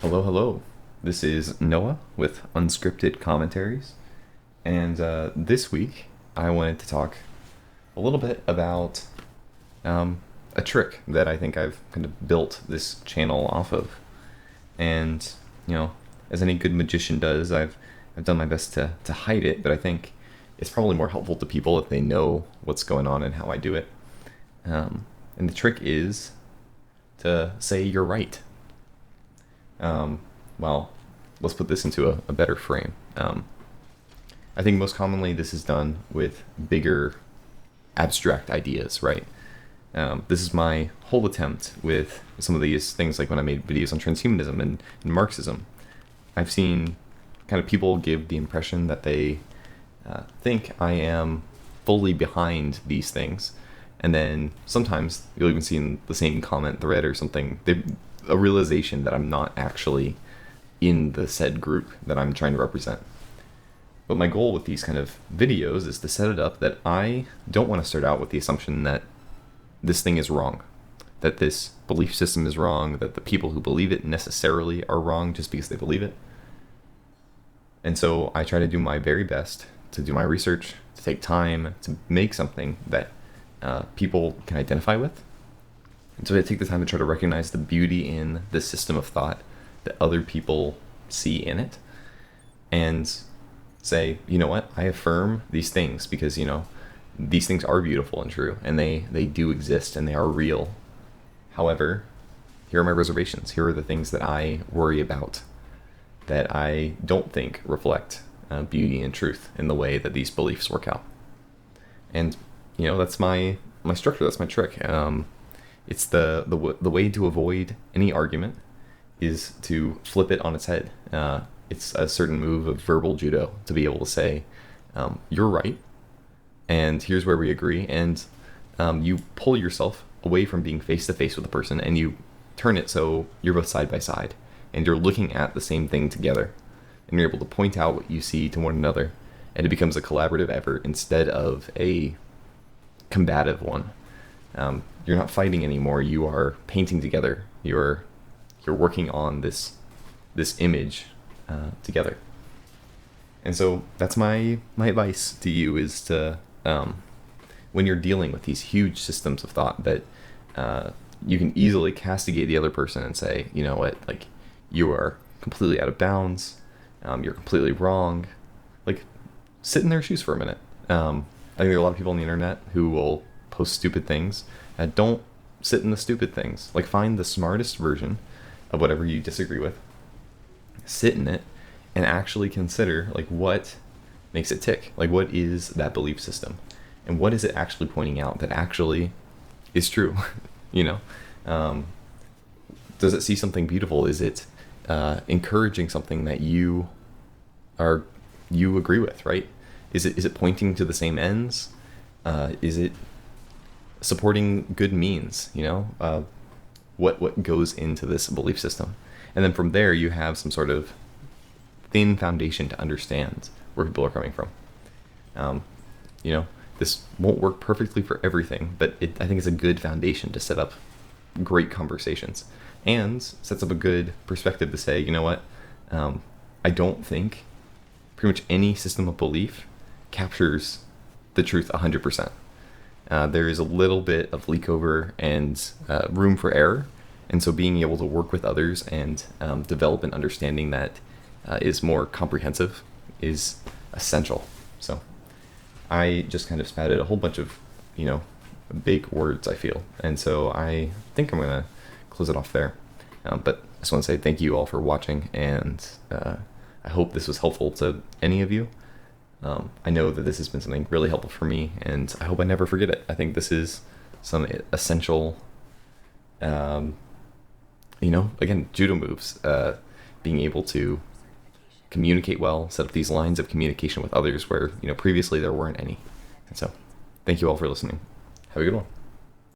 Hello, hello. This is Noah with Unscripted Commentaries. And this week, I wanted to talk a little bit about a trick that I think I've kind of built this channel off of. And, as any good magician does, I've done my best to hide it, but I think it's probably more helpful to people if they know what's going on and how I do it. And the trick is to say you're right. Well, let's put this into a better frame. I think most commonly this is done with bigger abstract ideas, right? This is my whole attempt with some of these things, like when I made videos on transhumanism and Marxism. I've seen kind of people give the impression that they think I am fully behind these things. And then sometimes you'll even see in the same comment thread or something, a realization that I'm not actually in the said group that I'm trying to represent. But my goal with these kind of videos is to set it up that I don't want to start out with the assumption that this thing is wrong, that this belief system is wrong, that the people who believe it necessarily are wrong just because they believe it. And so I try to do my very best to do my research, to take time, to make something that people can identify with. And so I take the time to try to recognize the beauty in the system of thought that other people see in it and say, you know what, I affirm these things because, these things are beautiful and true and they do exist and they are real. However, here are my reservations. Here are the things that I worry about that I don't think reflect beauty and truth in the way that these beliefs work out. And, that's my structure, that's my trick. It's the way to avoid any argument is to flip it on its head. It's a certain move of verbal judo to be able to say, you're right, and here's where we agree, and you pull yourself away from being face-to-face with the person, and you turn it so you're both side by side, and you're looking at the same thing together, and you're able to point out what you see to one another, and it becomes a collaborative effort instead of a combative one. You're not fighting anymore. You are painting together. You're working on this image together. And so that's my advice to you is to when you're dealing with these huge systems of thought that you can easily castigate the other person and say, you know what, like, you are completely out of bounds. You're completely wrong. Like, sit in their shoes for a minute. I think there are a lot of people on the internet who will post stupid things. Don't sit in the stupid things. Like, find the smartest version of whatever you disagree with, sit in it, and actually consider, like, what makes it tick. Like, what is that belief system? And what is it actually pointing out that actually is true? Does it see something beautiful? Is it encouraging something that you agree with, right? Is it pointing to the same ends? Is it supporting good means? What goes into this belief system? And then from there, you have some sort of thin foundation to understand where people are coming from. This won't work perfectly for everything, but I think it's a good foundation to set up great conversations and sets up a good perspective to say, you know what, I don't think pretty much any system of belief captures the truth 100%. There is a little bit of leak over and room for error. And so being able to work with others and develop an understanding that is more comprehensive is essential. So I just kind of spouted a whole bunch of, big words, I feel. And so I think I'm going to close it off there. But I just want to say thank you all for watching, and I hope this was helpful to any of you. I know that this has been something really helpful for me, and I hope I never forget it. I think this is some essential, again, judo moves, being able to communicate well, set up these lines of communication with others where, previously there weren't any. And so thank you all for listening. Have a good one.